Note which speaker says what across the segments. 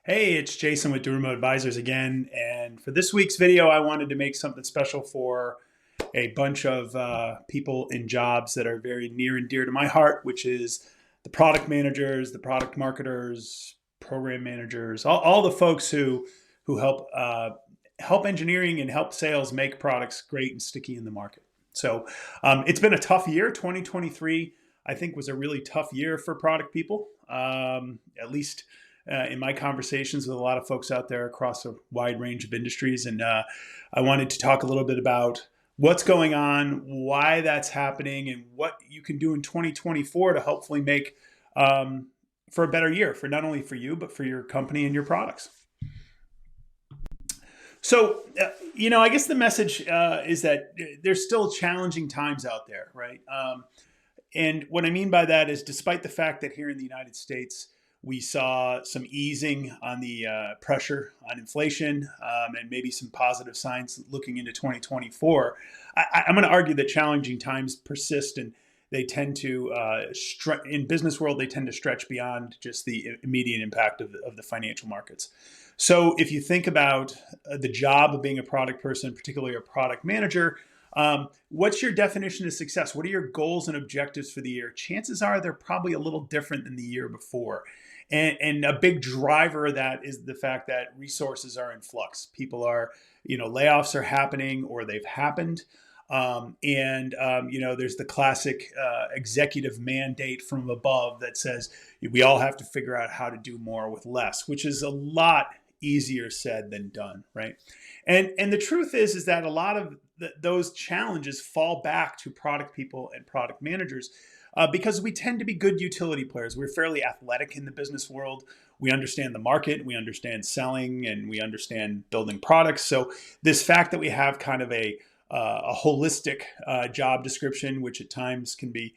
Speaker 1: Hey, it's Jason with Duramo Advisors again. And for this week's video, I wanted to make something special for a bunch of people in jobs that are very near and dear to my heart, which is the product managers, the product marketers, program managers, all the folks who help engineering and help sales make products great and sticky in the market. So it's been a tough year. 2023, I think, was a really tough year for product people, at least in my conversations with a lot of folks out there across a wide range of industries. And I wanted to talk a little bit about what's going on, why that's happening, and what you can do in 2024 to hopefully make for a better year, for not only for you, but for your company and your products. So, I guess the message is that there's still challenging times out there, right? And what I mean by that is, despite the fact that here in the United States, we saw some easing on the pressure on inflation and maybe some positive signs looking into 2024. I'm going to argue that challenging times persist, and they tend to, in business world, they tend to stretch beyond just the immediate impact of the financial markets. So if you think about the job of being a product person, particularly a product manager, what's your definition of success? What are your goals and objectives for the year? Chances are they're probably a little different than the year before. And a big driver of that is the fact that resources are in flux. People are, layoffs are happening or they've happened. There's the classic executive mandate from above that says we all have to figure out how to do more with less, which is a lot easier said than done, right? And the truth is that a lot of those challenges fall back to product people and product managers because we tend to be good utility players. We're fairly athletic in the business world. We understand the market, we understand selling, and we understand building products. So this fact that we have kind of a holistic job description, which at times can be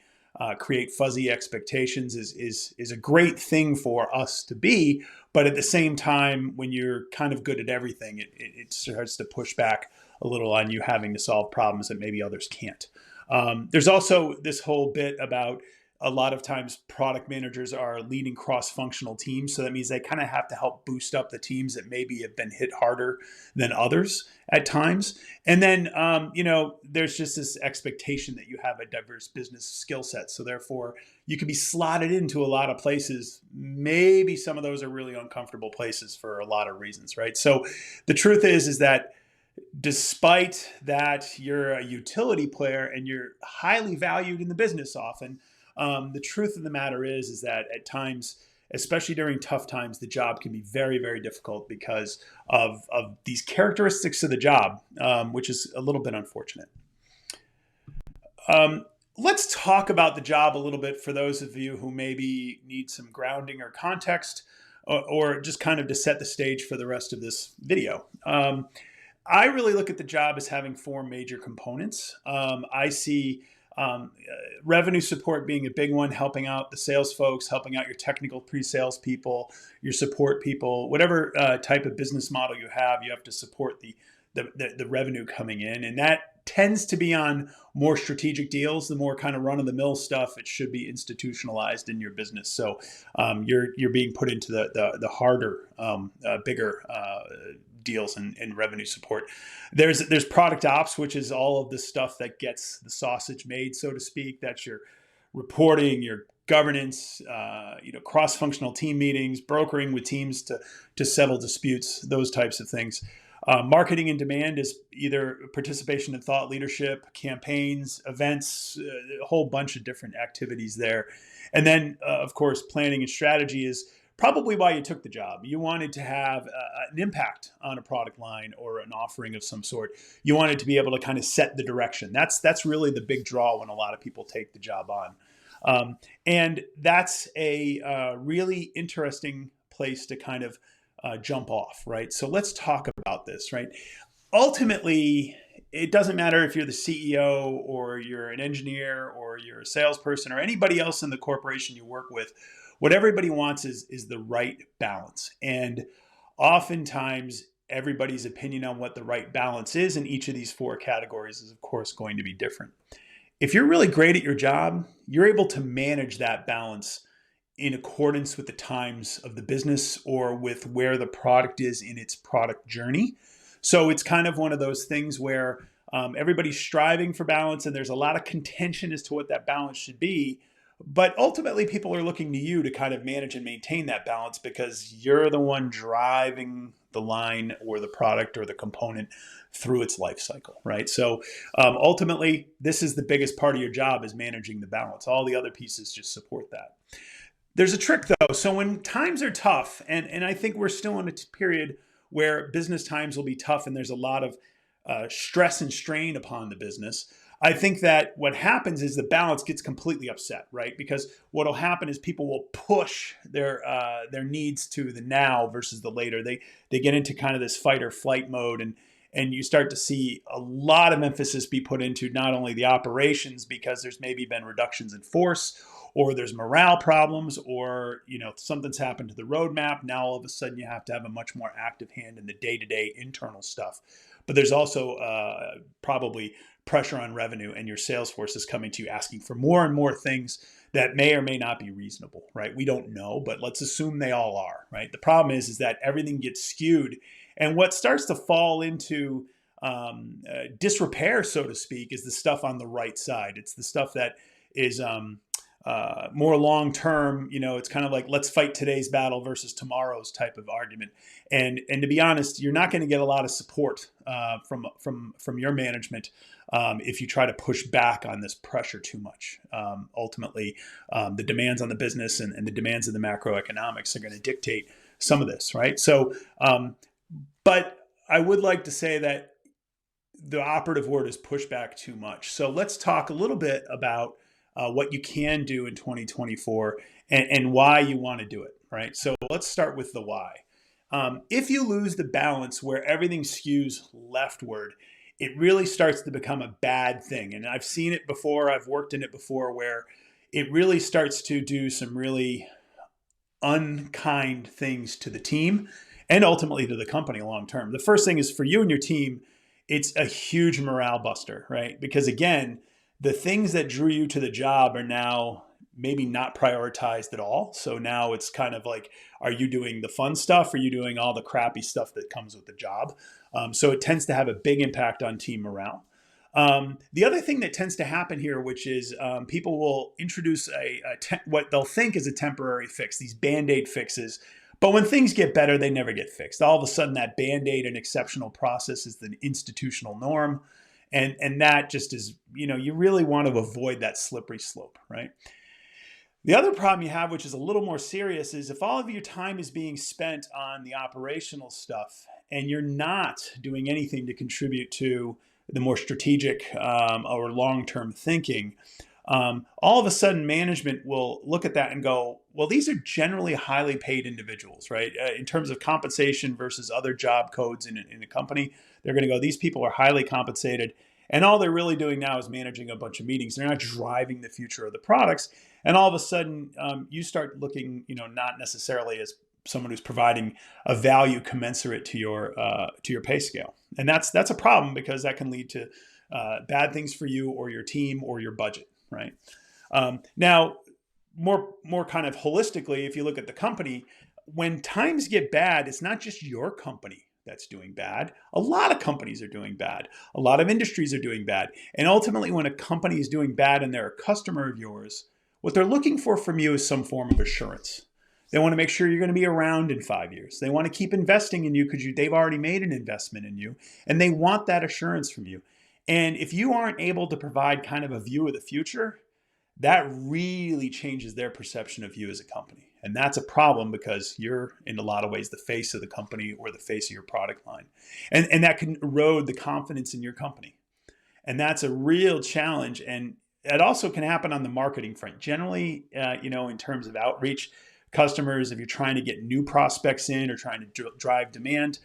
Speaker 1: create fuzzy expectations, is a great thing for us to be. But at the same time, when you're kind of good at everything, it starts to push back a little on you having to solve problems that maybe others can't. There's also this whole bit about a lot of times product managers are leading cross-functional teams. So that means they kind of have to help boost up the teams that maybe have been hit harder than others at times. And then, there's just this expectation that you have a diverse business skill set. So therefore, you can be slotted into a lot of places. Maybe some of those are really uncomfortable places for a lot of reasons, right? So the truth is that despite that you're a utility player and you're highly valued in the business often, the truth of the matter is that at times, especially during tough times, the job can be very, very difficult because of these characteristics of the job, which is a little bit unfortunate. Let's talk about the job a little bit for those of you who maybe need some grounding or context, or just kind of to set the stage for the rest of this video. I really look at the job as having four major components. I see revenue support being a big one, helping out the sales folks, helping out your technical pre-sales people, your support people, whatever type of business model you have to support the revenue coming in. And that tends to be on more strategic deals. The more kind of run-of-the-mill stuff, it should be institutionalized in your business. So you're being put into the harder, bigger deals and revenue support. There's product ops, which is all of the stuff that gets the sausage made, so to speak. That's your reporting, your governance, cross-functional team meetings, brokering with teams to settle disputes, those types of things. Marketing and demand is either participation in thought leadership, campaigns, events, a whole bunch of different activities there. And then, of course, planning and strategy is probably why you took the job. You wanted to have an impact on a product line or an offering of some sort. You wanted to be able to kind of set the direction. That's really the big draw when a lot of people take the job on. And that's a really interesting place to kind of jump off, right? So let's talk about this, right? Ultimately, it doesn't matter if you're the CEO or you're an engineer or you're a salesperson or anybody else in the corporation you work with. What everybody wants is the right balance. And oftentimes, everybody's opinion on what the right balance is in each of these four categories is, of course, going to be different. If you're really great at your job, you're able to manage that balance in accordance with the times of the business or with where the product is in its product journey. So it's kind of one of those things where everybody's striving for balance and there's a lot of contention as to what that balance should be. But ultimately, people are looking to you to kind of manage and maintain that balance because you're the one driving the line or the product or the component through its life cycle, right? So ultimately, this is the biggest part of your job is managing the balance. All the other pieces just support that. There's a trick though. So when times are tough, and I think we're still in a period where business times will be tough and there's a lot of stress and strain upon the business, I think that what happens is the balance gets completely upset, right? Because what will happen is people will push their needs to the now versus the later. They get into kind of this fight or flight mode, and you start to see a lot of emphasis be put into not only the operations because there's maybe been reductions in force, or there's morale problems, or something's happened to the roadmap. Now all of a sudden you have to have a much more active hand in the day-to-day internal stuff. But there's also probably pressure on revenue, and your sales force is coming to you asking for more and more things that may or may not be reasonable, right? We don't know, but let's assume they all are, right? The problem is that everything gets skewed, and what starts to fall into disrepair, so to speak, is the stuff on the right side. It's the stuff that is more long-term, it's kind of like, let's fight today's battle versus tomorrow's type of argument. And to be honest, you're not going to get a lot of support from your management if you try to push back on this pressure too much. Ultimately, the demands on the business and the demands of the macroeconomics are going to dictate some of this, right? So, but I would like to say that the operative word is push back too much. So let's talk a little bit about what you can do in 2024 and why you want to do it, right? So let's start with the why. If you lose the balance where everything skews leftward, it really starts to become a bad thing. And I've seen it before, I've worked in it before, where it really starts to do some really unkind things to the team and ultimately to the company long term. The first thing is for you and your team, it's a huge morale buster, right? Because again, the things that drew you to the job are now maybe not prioritized at all. So now it's kind of like, are you doing the fun stuff? Or are you doing all the crappy stuff that comes with the job? So it tends to have a big impact on team morale. The other thing that tends to happen here, which is people will introduce what they'll think is a temporary fix, these Band-Aid fixes. But when things get better, they never get fixed. All of a sudden, that Band-Aid and exceptional process is the institutional norm. And that just is, you really want to avoid that slippery slope, right? The other problem you have, which is a little more serious, is if all of your time is being spent on the operational stuff and you're not doing anything to contribute to the more strategic or long-term thinking, all of a sudden management will look at that and go, well, these are generally highly paid individuals, right? In terms of compensation versus other job codes in a company, they're going to go, these people are highly compensated. And all they're really doing now is managing a bunch of meetings. They're not driving the future of the products. And all of a sudden, you start looking, not necessarily as someone who's providing a value commensurate to your pay scale. And that's a problem because that can lead to bad things for you or your team or your budget, right? Now, more kind of holistically, if you look at the company, when times get bad, it's not just your company that's doing bad. A lot of companies are doing bad. A lot of industries are doing bad. And ultimately, when a company is doing bad and they're a customer of yours, what they're looking for from you is some form of assurance. They want to make sure you're going to be around in 5 years. They want to keep investing in you because they've already made an investment in you, and they want that assurance from you. And if you aren't able to provide kind of a view of the future, that really changes their perception of you as a company. And that's a problem because you're, in a lot of ways, the face of the company or the face of your product line. And that can erode the confidence in your company. And that's a real challenge. And it also can happen on the marketing front. Generally, in terms of outreach, customers, if you're trying to get new prospects in or trying to drive demand,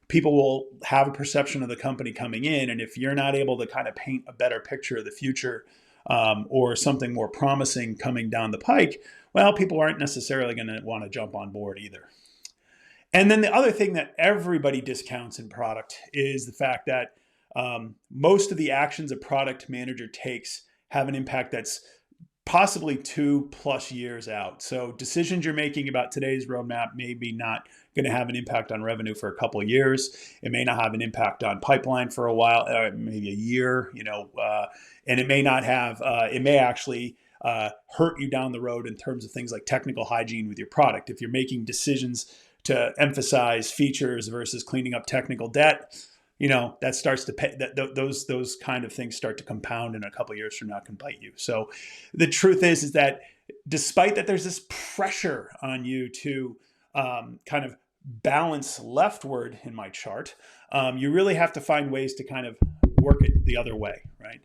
Speaker 1: people will have a perception of the company coming in. And if you're not able to kind of paint a better picture of the future or something more promising coming down the pike, well, people aren't necessarily going to want to jump on board either. And then the other thing that everybody discounts in product is the fact that most of the actions a product manager takes have an impact that's possibly 2+ years out. So decisions you're making about today's roadmap may be not going to have an impact on revenue for a couple of years. It may not have an impact on pipeline for a while, maybe a year, and it may not have, it may actually hurt you down the road in terms of things like technical hygiene with your product. If you're making decisions to emphasize features versus cleaning up technical debt, that starts to pay, those kind of things start to compound, and a couple of years from now can bite you. So the truth is that despite that there's this pressure on you to kind of balance leftward in my chart, you really have to find ways to kind of work it the other way, right?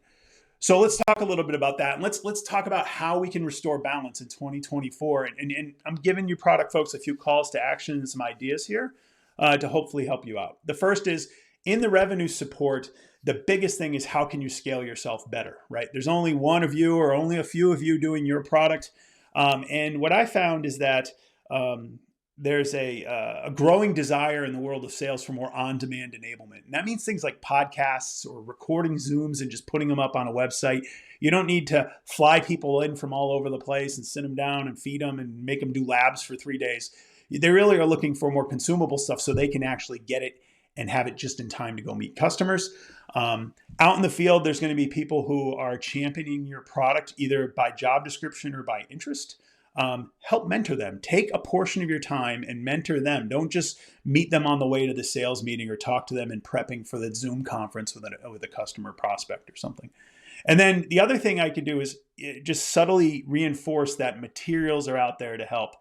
Speaker 1: So let's talk a little bit about that, and let's talk about how we can restore balance in 2024. And I'm giving you product folks a few calls to action and some ideas here to hopefully help you out. The first is, in the revenue support, the biggest thing is, how can you scale yourself better, right? There's only one of you or only a few of you doing your product. And what I found is that there's a growing desire in the world of sales for more on-demand enablement. And that means things like podcasts or recording Zooms and just putting them up on a website. You don't need to fly people in from all over the place and sit them down and feed them and make them do labs for 3 days. They really are looking for more consumable stuff so they can actually get it and have it just in time to go meet customers. Out in the field, there's going to be people who are championing your product either by job description or by interest. Help mentor them. Take a portion of your time and mentor them. Don't just meet them on the way to the sales meeting or talk to them in prepping for the Zoom conference with a customer prospect or something. And then the other thing I could do is just subtly reinforce that materials are out there to help.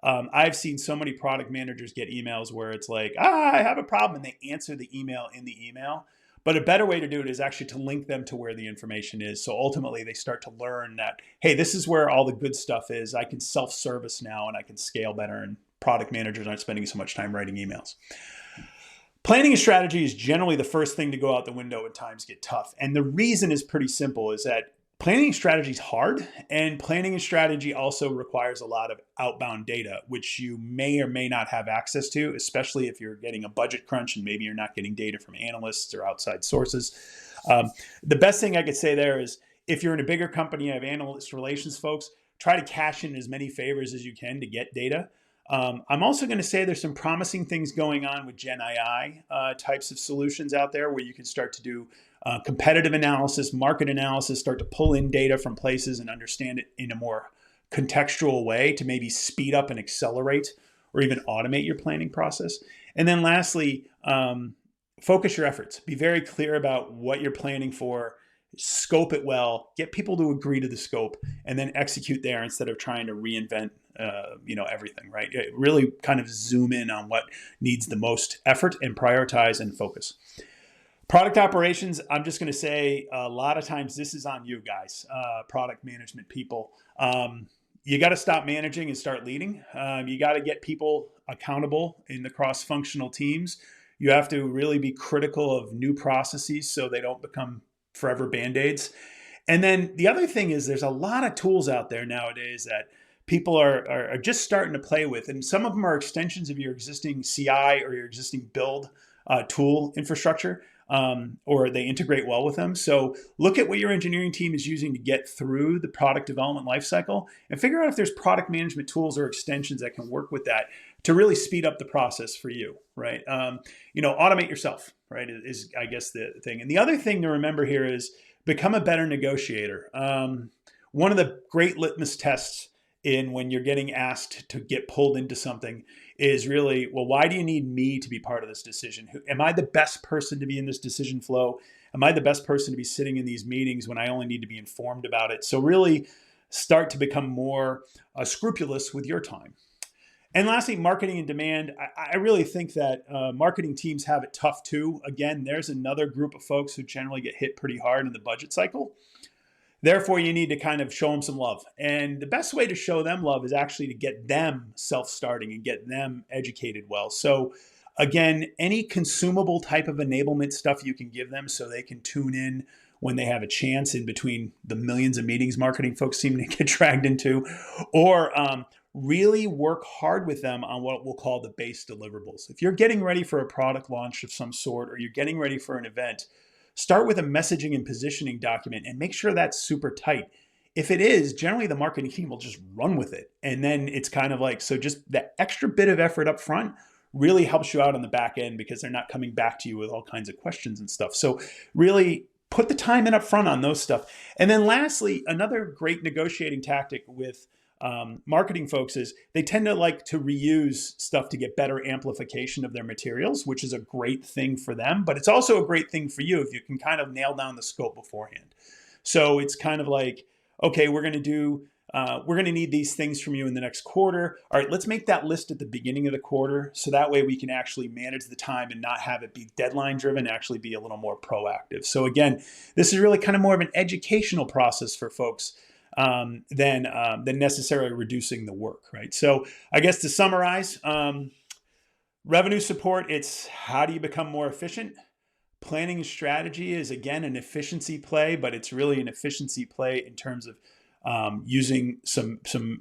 Speaker 1: I've seen so many product managers get emails where it's like, I have a problem, and they answer the email in the email. But a better way to do it is actually to link them to where the information is. So ultimately they start to learn that, hey, this is where all the good stuff is. I can self-service now and I can scale better, and product managers aren't spending so much time writing emails. Planning a strategy is generally the first thing to go out the window when times get tough. And the reason is pretty simple, is that planning strategy is hard, and planning a strategy also requires a lot of outbound data, which you may or may not have access to, especially if you're getting a budget crunch and maybe you're not getting data from analysts or outside sources. The best thing I could say there is, if you're in a bigger company, you have analyst relations folks, try to cash in as many favors as you can to get data. I'm also going to say there's some promising things going on with Gen AI types of solutions out there, where you can start to do competitive analysis, market analysis, start to pull in data from places and understand it in a more contextual way to maybe speed up and accelerate or even automate your planning process. And then lastly, focus your efforts. Be very clear about what you're planning for. Scope it well, get people to agree to the scope, and then execute there instead of trying to reinvent everything, right? Really kind of zoom in on what needs the most effort and prioritize and focus. Product operations, I'm just going to say a lot of times this is on you guys, product management people. You got to stop managing and start leading. You got to get people accountable in the cross-functional teams. You have to really be critical of new processes so they don't become forever Band-Aids. And then the other thing is, there's a lot of tools out there nowadays that people are just starting to play with. And some of them are extensions of your existing CI or your existing build tool infrastructure, or they integrate well with them. So look at what your engineering team is using to get through the product development lifecycle, and figure out if there's product management tools or extensions that can work with that to really speed up the process for you, right? Automate yourself, right, is I guess the thing. And the other thing to remember here is, become a better negotiator. One of the great litmus tests in when you're getting asked to get pulled into something is really, well, why do you need me to be part of this decision? Am I the best person to be in this decision flow? Am I the best person to be sitting in these meetings when I only need to be informed about it? So really start to become more scrupulous with your time. And lastly, marketing and demand. I really think that marketing teams have it tough too. Again, there's another group of folks who generally get hit pretty hard in the budget cycle. Therefore, you need to kind of show them some love. And the best way to show them love is actually to get them self-starting and get them educated well. So again, any consumable type of enablement stuff you can give them so they can tune in when they have a chance in between the millions of meetings marketing folks seem to get dragged into, or really work hard with them on what we'll call the base deliverables. If you're getting ready for a product launch of some sort, or you're getting ready for an event, start with a messaging and positioning document and make sure that's super tight. If it is, generally the marketing team will just run with it. And then it's kind of like, so just that extra bit of effort up front really helps you out on the back end because they're not coming back to you with all kinds of questions and stuff. So really put the time in up front on those stuff. And then lastly, another great negotiating tactic with marketing folks is they tend to like to reuse stuff to get better amplification of their materials, which is a great thing for them, but it's also a great thing for you if you can kind of nail down the scope beforehand. So it's kind of like, okay, we're going to need these things from you in the next quarter. All right, let's make that list at the beginning of the quarter. So that way we can actually manage the time and not have it be deadline driven, actually be a little more proactive. So again, this is really kind of more of an educational process for folks than necessarily reducing the work, right? So I guess to summarize, revenue support, it's how do you become more efficient? Planning and strategy is, again, an efficiency play, but it's really an efficiency play in terms of using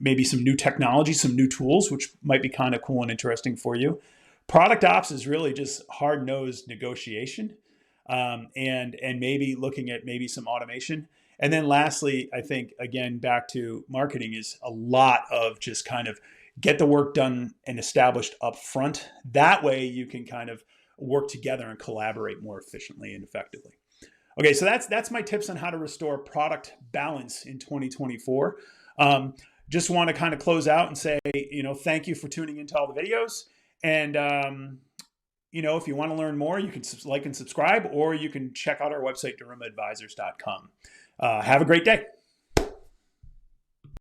Speaker 1: maybe some new technology, some new tools, which might be kind of cool and interesting for you. Product ops is really just hard-nosed negotiation, and maybe looking at maybe some automation. And then lastly, I think, again, back to marketing is a lot of just kind of get the work done and established up front. That way you can kind of work together and collaborate more efficiently and effectively. Okay, so that's my tips on how to restore product balance in 2024. Just want to kind of close out and say, thank you for tuning into all the videos. And, if you want to learn more, you can like and subscribe, or you can check out our website, durhamaadvisors.com. Have a great day.